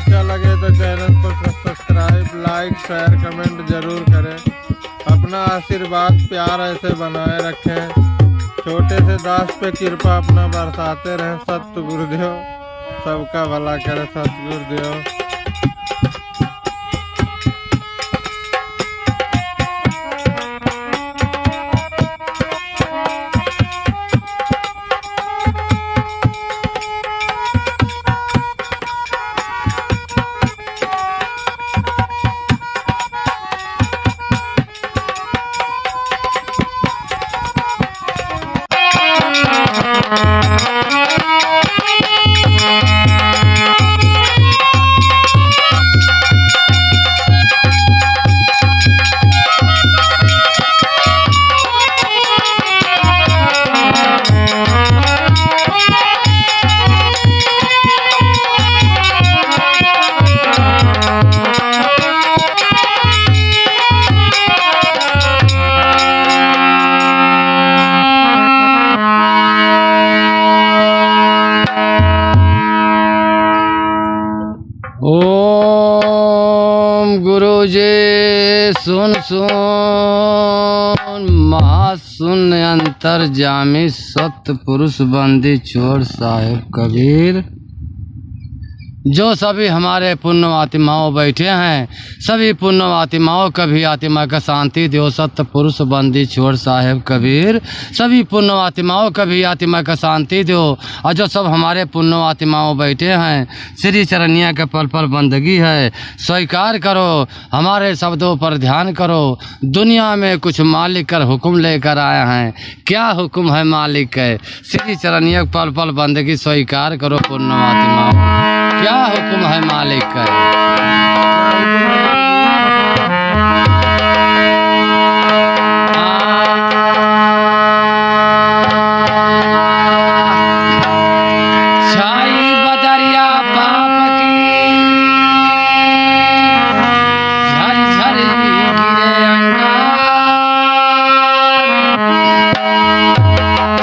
अच्छा लगे तो चैनल को सब्सक्राइब, लाइक, शेयर, कमेंट जरूर करें। अपना आशीर्वाद प्यार ऐसे बनाए रखें। छोटे से दास पे कृपा अपना बरसाते रहें। सत्य गुरुदेव सबका भला करे। सत्य गुरुदेव। ओम गुरुजी सुन महाशून्य अंतर्जामी सत्पुरुष बंदी छोड़ साहेब कबीर। जो सभी हमारे पुण्य आत्माओं बैठे हैं, सभी पुण्य आत्माओं कभी आत्मा का शांति दो। सत्पुरुष बंदी छोड़ साहेब कबीर। सभी पुण्य आत्माओं कभी आत्मा का शांति दो। और जो सब हमारे पुण्य आत्माओं बैठे हैं, श्री चरनिया के पल पल बंदगी है, स्वीकार करो। हमारे शब्दों पर ध्यान करो। दुनिया में कुछ मालिक कर हुक्म लेकर आए हैं। क्या हुक्म है मालिक के? श्री चरनिया के पल पल बंदगी स्वीकार करो। पुण्य आत्माओं क्या हुक्म है मालिक का? छाई बदरिया पाप की, झरझर गिरे अंगार।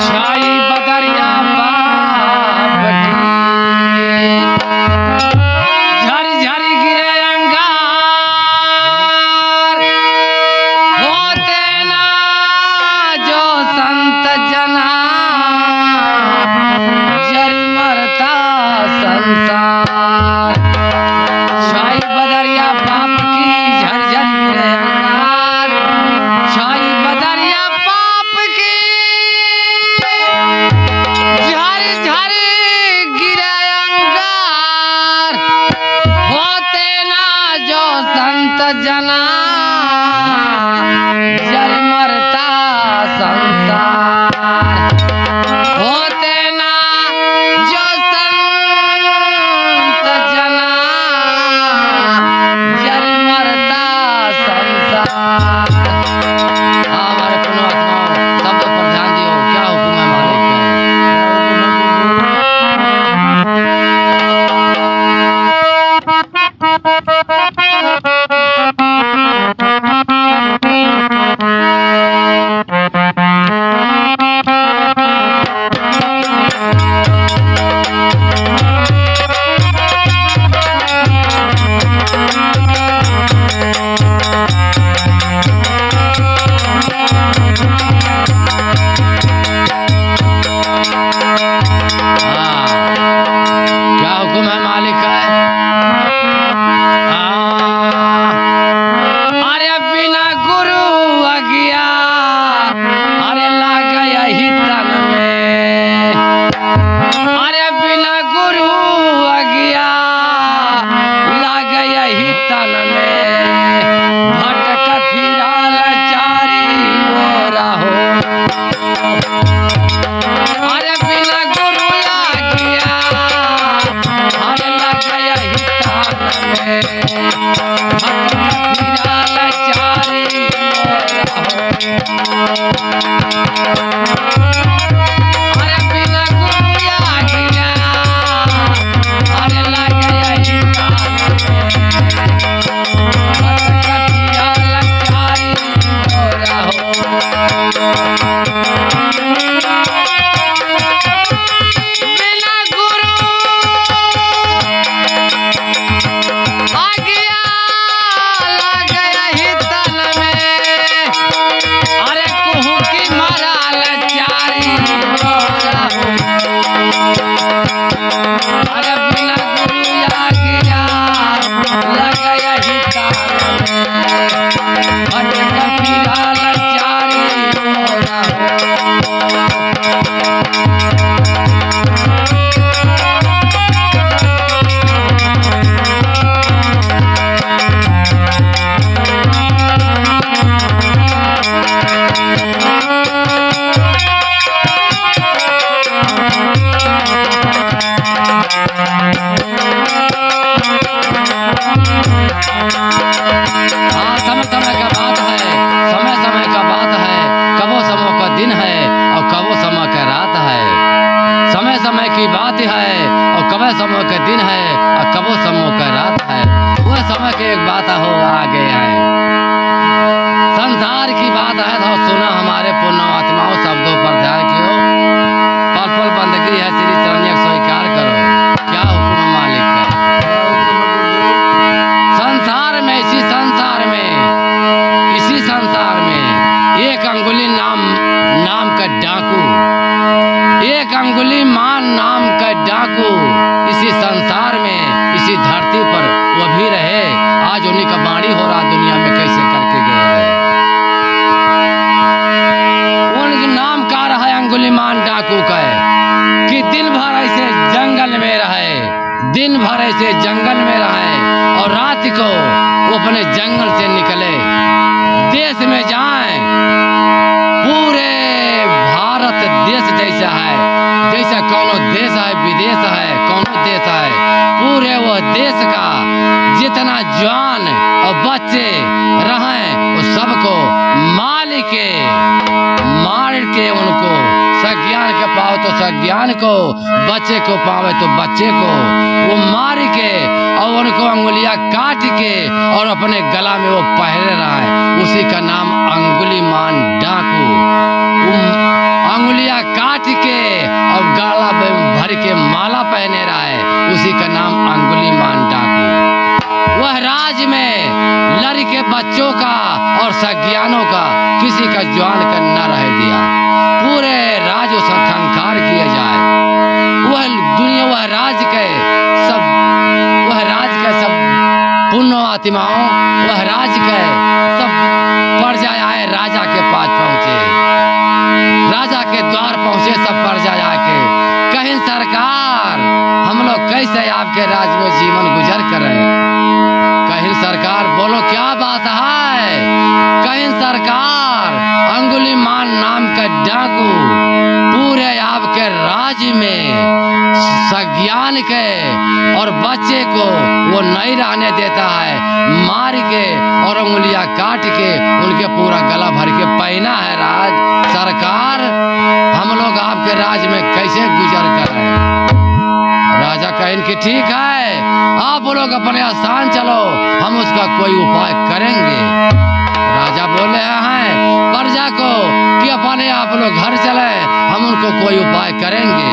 छाई बदरिया पाप की, जना जर मरता संसार। होते ना जो संत जना जर मरता संसार। हमारे पुण्यात्माओं शब्दों पर ध्यान दियो। क्या हुक्म है मालिक उन्हीं का बाणी हो रहा दुनिया में कैसे करके गए रहे। उनके नाम का रहा अंगुलीमान डाकू का है कि दिन भर ऐसे जंगल में रहे, दिन भर ऐसे जंगल में रहे और रात को वो अपने जंगल से निकले, देश में जाएं। पूरे भारत देश जैसा है, जैसा कौनो देश है, विदेश है, कौनो देश है, पूरे वो देश का जितना जवान और बच्चे रहें वो सबको मार के उनको सज्ञान के पाओ तो सज्ञान को, बच्चे को पावे तो बच्चे को वो मार के और उनको अंगुलियां काट के और अपने गला में वो पहरे रहा है। उसी का नाम अंगुलीमान डाकू। अंगुलियां काट के और गला में भर के माला पहने रहा है, उसी का नाम अंगुलीमान डाकू। वह राज में लड़के बच्चों का और सज्ञानों का किसी का जवान का न रह दिया, पूरे राज उसका खंखार किया जाए। वह दुनिया वह राज के सब पुण्य आत्माओं, वह राज के सब प्रजा आए, राजा के पास पहुंचे, राजा के द्वार पहुंचे, सब प्रजा आके कहीं सरकार हम लोग कैसे आपके राज में जीवन गुजर करें, कहीं सरकार बोलो क्या बात है, कहीं सरकार अंगुलीमान नाम का डाकू पूरे आपके राज्य में सज्ञान के और बच्चे को वो नहीं रहने देता है, मार के और उंगलियां काट के उनके पूरा गला भर के पहना है। राज सरकार हम लोग आपके राज में कैसे गुजर कर रहे हैं। राजा कहें कि ठीक है, आप लोग अपने आसान चलो, हम उसका कोई उपाय करेंगे। राजा बोले हैं प्रजा को कि अपने आप लोग घर चले, हम उनको कोई उपाय करेंगे।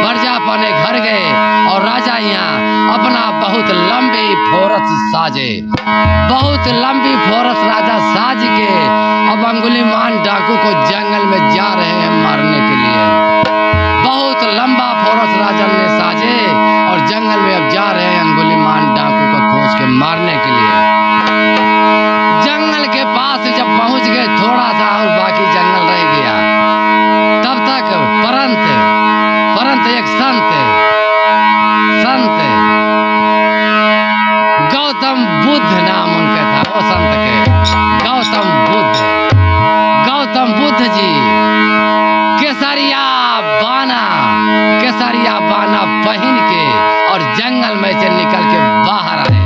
प्रजा अपने घर गए और राजा यहाँ अपना बहुत लंबी फोरस साजे, बहुत लंबी फोरस राजा साज के अब अंगुलीमान डाकू को जंगल में जा रहे हैं मारने के लिए। बहुत लंबा फोरस राजा ने साजे और जंगल में अब जा रहे हैं अंगुलीमान डाकू को खोज के मारने के लिए। जंगल के पास जब पहुंच गए, थोड़ा सा और बाकी जंगल रह गया, तब तक परंत एक संत गौतम बुद्ध नाम उनका था, वो संत के गौतम बुद्ध जी केसरिया बाना पहन के और जंगल में से निकल के बाहर आए।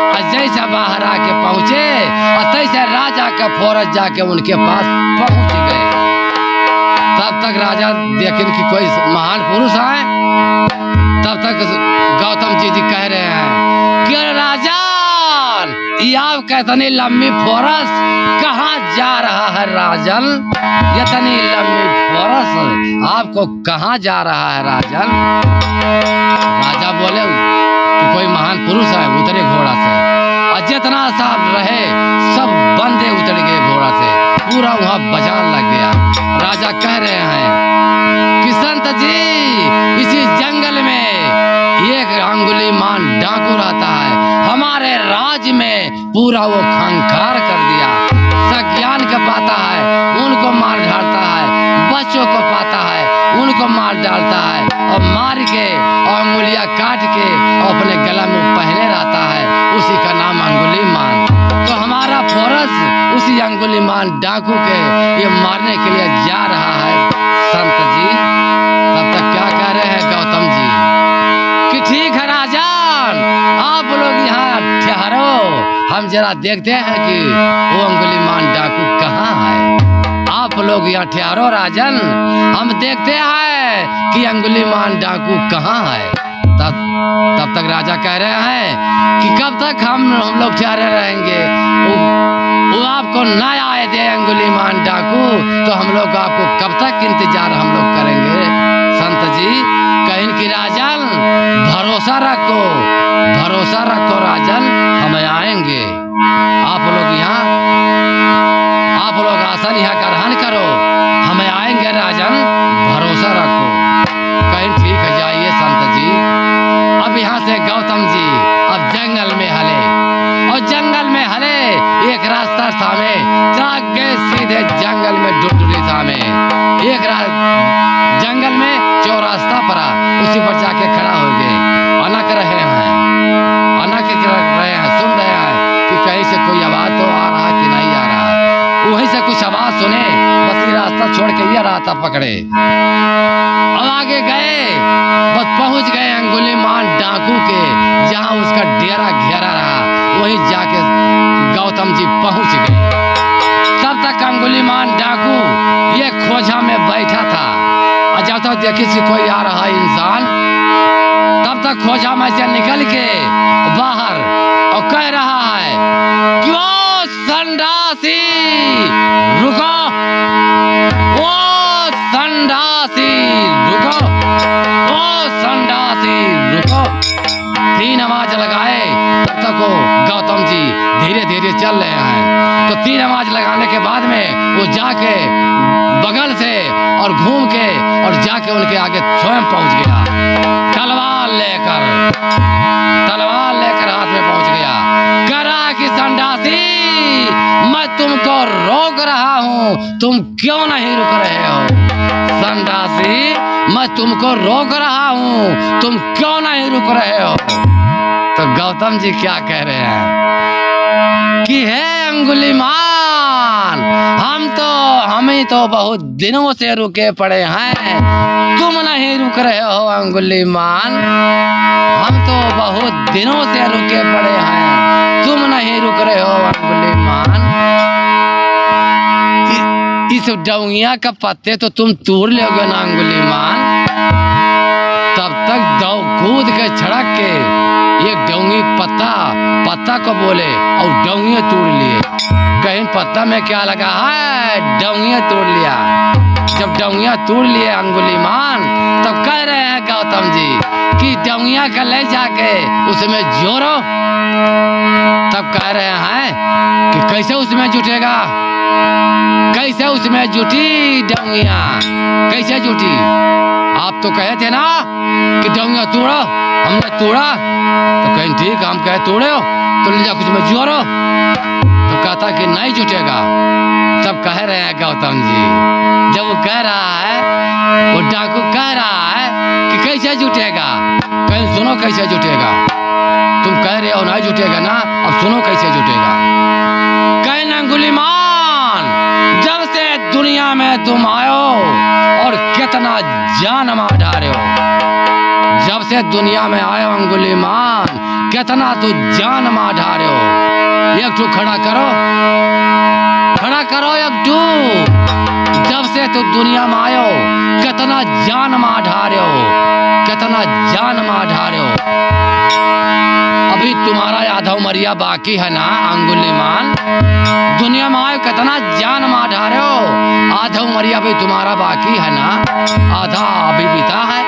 और जैसा बाहर आके पहुंचे और तैसे राजा का फोरस जाके उनके पास पहुंच गए। तब तक राजा देखें कि कोई महान पुरुष आए, तब तक गौतम जी कह रहे हैं कि राजा ये आप कितनी लंबी फोरस कहाँ जा रहा है राजन, इतनी लंबी फोरस आपको कहाँ जा रहा है राजन। राजा बोले कि कोई महान पुरुष है, उतरे घोड़ा से, और जितना सा रहे सब बंदे उतर गए घोड़ा से, पूरा वहाँ बाजार लग गया। राजा कह रहे हैं कि संत जी इसी जंगल में एक अंगुलीमान डाकू रहता है, हमारे राज्य में पूरा वो खंखार कर दिया, सज्ञान का पाता है उनको मार डालता है, बच्चों को पाता है उनको मार डालता है, और मार के और अंगुलियां काट के और अपने गला में पहने रहता है, उसी का नाम अंगुलीमान। तो हमारा फोरस उसी अंगुलीमान डाकू के ये मारने के लिए जा रहा है संत जी। तब तक क्या कह रहे हैं गौतम जी कि ठीक है राजन, आप लोग यहाँ ठहरो, हम जरा देखते हैं कि वो अंगुलीमान डाकू कहाँ है। आप लोग यहाँ ठहरो राजन, हम देखते हैं कि अंगुलीमान डाकू कहाँ है। तब तक राजा कह रहे हैं कि कब तक हम लोग ठहरे रहेंगे, वो आपको न आए दे अंगुलीमान डाकू तो हम लोग आपको कब तक इंतजार हम लोग करेंगे। संत जी कहें कि राजन भरोसा रखो राजन, हम आएंगे। आप लोग आसन यहाँ ग्रहण करो, हम आएंगे राजन, भरोसा रखो। कहें ठीक है जाइए संत जी। अब यहाँ से गौतम जी अब जंगल में हले और एक रास्ता सामे, जाग गए सीधे जंगल में डुडुरी सामे। एक जंगल में चौरास्ता पड़ा, उसी पर जाके खड़ा हो गए। अनक रहे हैं, सुन रहे हैं कि कहीं से कोई आवाज तो आ रहा कि नहीं आ रहा। वहीं से कुछ आवाज सुने, बस ये रास्ता छोड़ के ये रास्ता पकड़े। अब आगे गए, बस पहुंच गए अंगुलीमान डाकू के, जहां उसका डेरा घेरा रहा। वहीं जाके गौतम जी पहुंच गए। तब तक अंगुलीमान डाकू ये खोजा में बैठा था, और जब तक देखी कि कोई आ रहा इंसान, तब तक खोजा में से निकल के बाहर और कह रहा है कि ओ संडासी रुको, ओ संडासी रुको, ओ संडासी रुको। 3 आवाज लगाए, तब तक वो गौतम जी धीरे धीरे चल रहे हैं। तो 3 आवाज लगाने के बाद में वो जाके बगल से और घूम के और जाके उनके आगे स्वयं पहुंच गया। तलवार लेकर हाथ में पहुंच गया। कह रहा कि संडासी, मैं तुमको रोक रहा हूं, तुम क्यों नहीं रुक रहे हो? संडासी, मैं तुमको रोक रहा हूं, तुम क्यों नहीं रुक रहे हो? तो गौतम जी क्या कह रहे हैं कि हे अंगुलीमान, हम तो बहुत दिनों से रुके पड़े हैं, तुम नहीं रुक रहे हो अंगुलीमान। हम तो बहुत दिनों से रुके पड़े हैं, तुम नहीं रुक रहे हो अंगुलीमान। इस डौंगिया का पत्ते तो तुम तोड़ लोगे ना अंगुलीमान। तब तक कूद के छड़क के एक डौंगी पत्ता को बोले और डौंगिया तोड़ लिए। कहीं पत्ता में क्या लगा है, डौंगिया तोड़ लिया। जब डौंगिया तोड़ लिए अंगुलीमान, तब कह रहे हैं गौतम जी कि डौंगिया का ले जाके उसमें जोड़ो। तब कह रहे हैं कि कैसे उसमें जुटेगा, कैसे उसमें जुटी डौंगिया, कैसे जुटी? आप तो कहे थे ना कि डौंगिया तोड़ो, हमने तोड़ा। तो कहीं ठीक, हम कहे तोड़े हो तो ले जा कुछ में जोड़ो। तो कहता कि नहीं जुटेगा। तब कह रहे हैं गौतम जी, जब वो कह रहा है, वो डाकू कह रहा है कि कैसे जुटेगा, कहीं सुनो कैसे जुटेगा। तुम कह रहे हो नहीं जुटेगा ना, अब सुनो कैसे जुटेगा। कहीं अंगुलीमान, जब से दुनिया में तुम आयो और कितना जान मार ढारे हो। जब से दुनिया में आए अंगुलीमान, कितना तू जान मार ढारे हो। एक ठू खड़ा करो एक ठू। जब से तू दुनिया में आयो, कितना जान मार ढारे हो, कितना जान मार ढारे हो। अभी तुम्हारा आधा उमरिया बाकी है ना अंगुलीमान। दुनिया में आयो, कितना जान मार ढारे हो। आधा उमरिया भी तुम्हारा बाकी है ना, आधा अभी बीता है।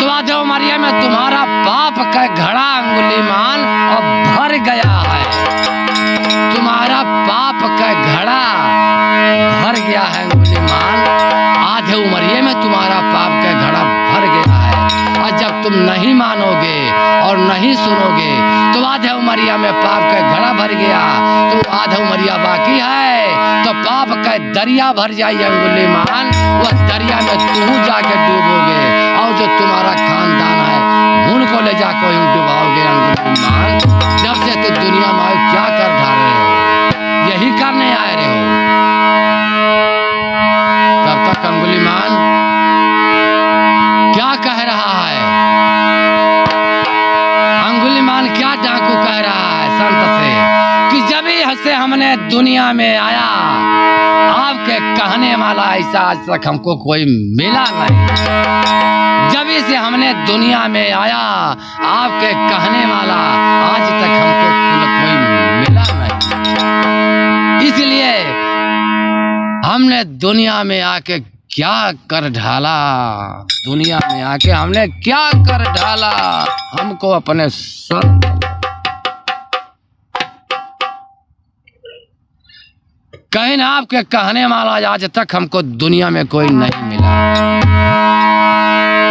तो आधा उमरिया में तुम्हारा पाप का घड़ा अंगुलीमान अब भर गया है। तुम्हारा पाप का घड़ा भर गया है अंगुलीमान। आधे उमरिये में तुम्हारा पाप का घड़ा भर गया है। और जब तुम नहीं मानोगे और नहीं सुनोगे, तो आधे उमरिया में पाप का घड़ा भर गया, तो आधा उमरिया बाकी है। तो पाप का दरिया भर जाए अंगुलीमान, वह दरिया में तुम जाके डूबोगे। और जो तुम्हारा खानदान है, उनको ले जाकर डुबाओगे अंगुलीमान। जब से तुम दुनिया में आए, क्या कर ढा रहे हो? यही करने आए रहे हो। तब तक अंगुलीमान क्या कह रहा है, अंगुलीमान क्या डाकू कह रहा है संत से कि जब से हमने दुनिया में आया, आपके कहने वाला ऐसा आज तक हमको कोई मिला नहीं। जब से हमने दुनिया में आया, आपके कहने वाला आज तक हमको कोई मिला नहीं। इसलिए हमने दुनिया में आके क्या कर ढाला, दुनिया में आके हमने क्या कर ढाला, हमको अपने सर कहीं ना आपके कहने वाला आज तक हमको दुनिया में कोई नहीं मिला।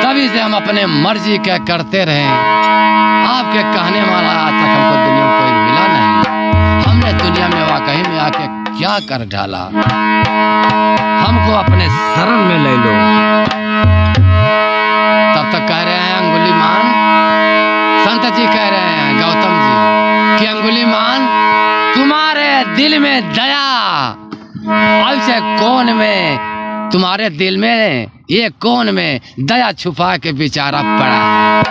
तभी से हम अपने मर्जी के करते रहे। आपके कहने वाला आज तक हमको दुनिया में कोई मिला नहीं। हमने दुनिया में वाकई में क्या कर डाला, हमको अपने शरण में ले लो। तब तक कह रहे हैं अंगुलीमान, संत जी कह रहे हैं गौतम जी कि अंगुलीमान तुम्हारे दिल में दया, ऐसे कौन में तुम्हारे दिल में, ये कौन में दया छुपा के बेचारा पड़ा है।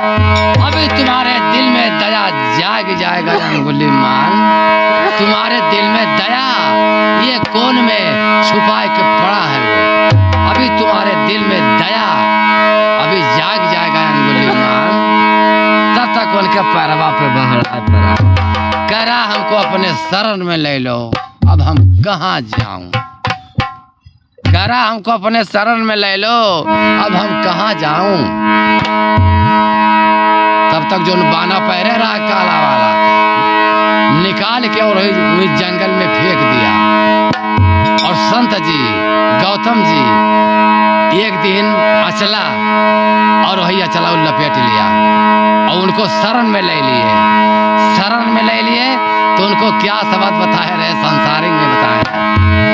अभी तुम्हारे दिल में दया जाग जाएगा अंगुलीमान, तुम्हारे दिल में दया ये कौन में छुपा के पड़ा है वो, अभी तुम्हारे दिल में दया अभी जाग जाएगा अंगुलीमान। तब तक उनके पैरवा पे बहरा पड़ा, कह रहा हमको अपने शरण में ले लो, अब हम कहाँ जाऊं। कह रहा हमको अपने शरण में ले लो, अब हम कहाँ जाऊं। तब तक जो बाना पहरे रहा काला वाला निकाल के और वही जंगल में फेंक दिया। और संत जी गौतम जी एक दिन अचला और वही अचला लपेट लिया और उनको शरण में ले लिए। शरण में ले लिए तो उनको क्या शब्द बताए रहे, संसारिक में बताए,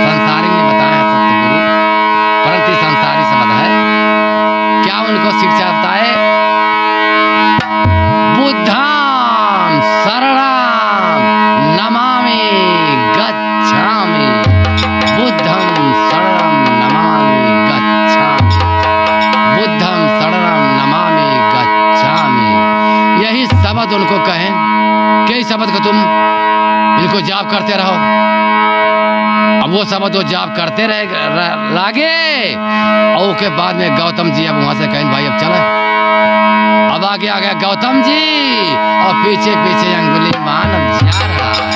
संसारिक में बताए सतगुरु, परंतु संसारी शब्द है। क्या उनको शिक्षा बताए, बुद्धं शरणं नमामि गच्छामि, बुद्धं शरणं नमामि गच्छामि, बुद्धं शरणं नमामि गच्छामि। यही शब्द उनको कहें, कई शब्द को तुम इनको जाप करते रहो। अब वो शब्द वो जाप करते रहे लागे और उसके बाद में गौतम जी अब वहां से कहें भाई अब चले। अब आगे आ गया गौतम जी और पीछे पीछे अंगुलीमान अब जा रहा है।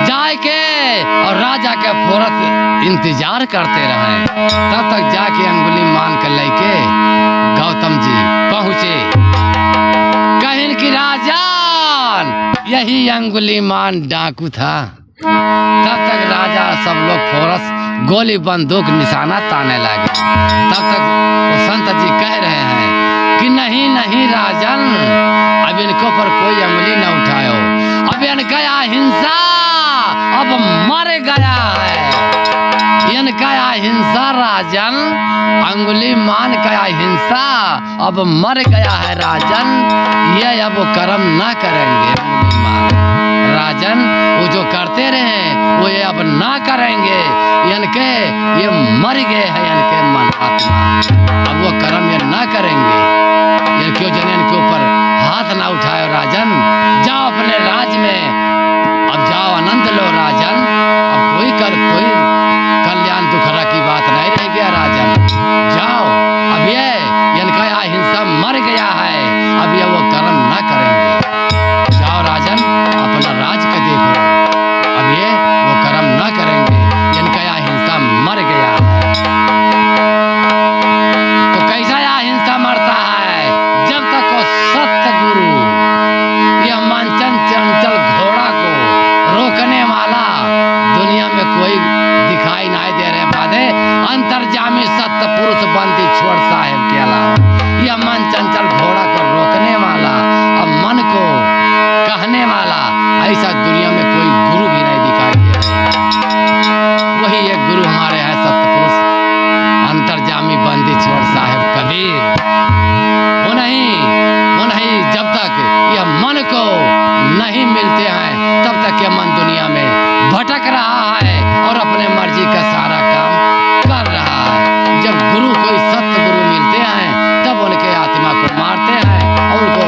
जाए के और राजा के फौरत इंतजार करते रहे। तब तक जाके अंगुलीमान के लेके गौतम जी पहुंचे। कहीं कि राजन यही अंगुलीमान डाकू था। तब तक राजा सब लोग फौरस गोली बंदूक निशाना ताने लगे। तब तक वो संत जी कह रहे हैं कि नहीं नहीं राजन, अब इनको पर कोई अंगुली न उठाओ, अब इनका हिंसा अब मर गया है, इनका हिंसा राजन, अंगुलीमान का हिंसा अब मर गया है राजन, ये अब वो कर्म न करेंगे अंगुलीमान। राजन वो जो करते रहे वो ये अब ना करेंगे, इनके ये मर गए हैं, इनके मन आत्मा अब वो कर्म ये ना करेंगे। ये क्यों जने इनके ऊपर हाथ ना उठाए राजन, जाओ अपने राज में, अब जाओ आनंद लो राजन, अब कोई कल्याण दुखरा की बात नहीं रह गया राजन, जाओ अब ये इनका हिंसा मर गया है, अब ये वो कर्म ना करेंगे, जाओ राजन अपना राज के देखो, अब ये वो कर्म ना करेंगे, इनका हिंसा मर गया है। तो कैसा यह हिंसा मरता है, जब तक वो सत्य गुरु यह मंचन चंचल घोड़ा को रोकने वाला दुनिया में कोई दिखाई नहीं दे रहे बाधे, अंतर्जामी सत्य पुरुष बंदी छोड़ साहेब के अलावा यह मन चंचल घोड़ा को रोकने वाला अब मन को कहने वाला ऐसा दुनिया में कोई गुरु भी नहीं दिखाई दे रहे। वही एक गुरु हमारे हैं सत्य पुरुष अंतर्जामी बंदी छोड़ साहेब कबीर। वो नहीं जब तक यह मन को नहीं मिलते हैं तब तक यह मन दुनिया में भटक रहा है और अपने मर्जी का सारा काम कर रहा है। जब गुरु कोई सत्य गुरु मिलते हैं तब उनके आत्मा को मारते हैं और उनको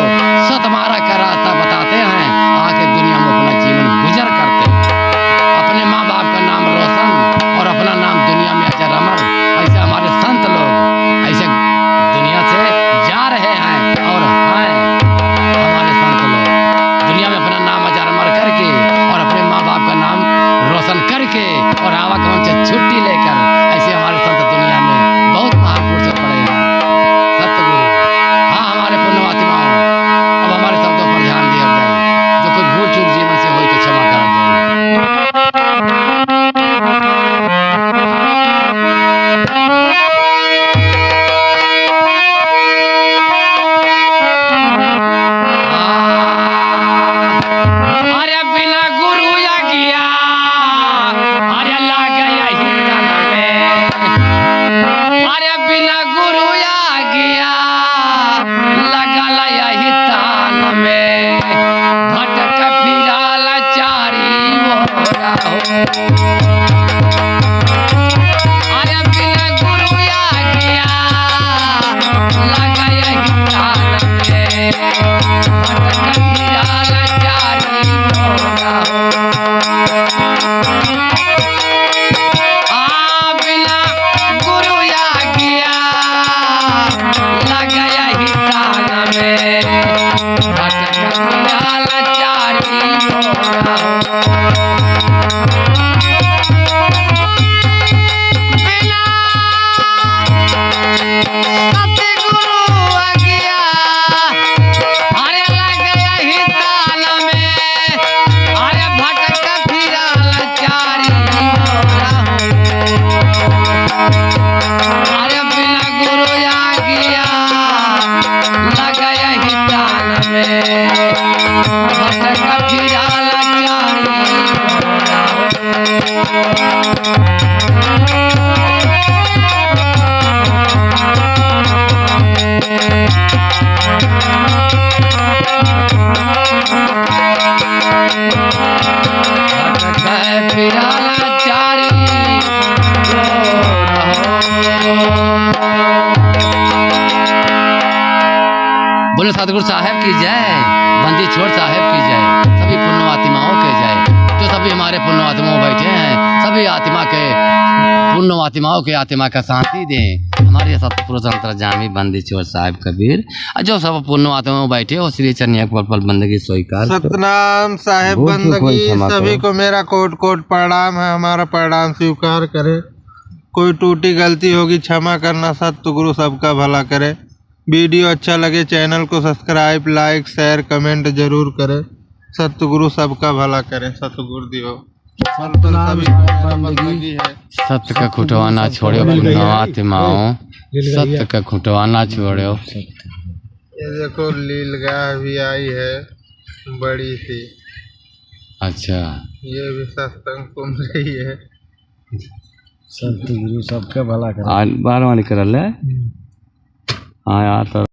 सतमारा का रास्ता बताते हैं, आके दुनिया में अपना जीवन गुजर करते हैं, अपने माँ बाप का नाम रोशन और अपना नाम दुनिया में अजर अमर। ऐसे हमारे संत लोग ऐसे दुनिया से जा रहे हैं और हैं हमारे संत लोग दुनिया में अपना नाम अजर अमर करके और अपने माँ बाप का नाम रोशन करके और आवागमन से छुट्टी लेकर ऐसे हमारे संत दुनिया में बहुत महान अरे बिना गुरु या गया लगा यही ताल में भटक फिरा लाचारी होगा बिना गुरु या गया लगा यही ताल में भटक फिरा लाचारी होगा बोले सतगुरु साहब की जय, बंदी छोड़ साहब की जय, सभी पुण्य आत्माओं के जय, जो सभी हमारे पुण्य आत्माओं बैठे हैं, सभी आत्मा के पुण्य आत्माओं के आत्मा का शांति दें। हमारे सतपुरुष अंतर्जामी बंदी छोड़ साहब कबीर, जो सब पुण्य आत्माओं बैठे हो श्री चरनिया पल पल बंदगी स्वीकार। सतनाम साहेब बंदगी, सभी को मेरा कोट कोट प्रणाम है। हमारा प्रणाम स्वीकार करे। कोई टूटी गलती होगी क्षमा करना। सतगुरु सबका भला करे। वीडियो अच्छा लगे चैनल को सब्सक्राइब, लाइक, शेयर, कमेंट जरूर करें। सतगुरु सबका भला करें। सतगुरु दियो सत्य का खुटवाना छोड़ो पुण्य आत्माओं, सत्य का खुटवाना छोड़ो। ये देखो लीलगाय भी आई है बड़ी सी। अच्छा, ये भी सत्संग सुन रही है। सतगुरु सबका भला करे। बार वाली कर ले। हाँ यार तो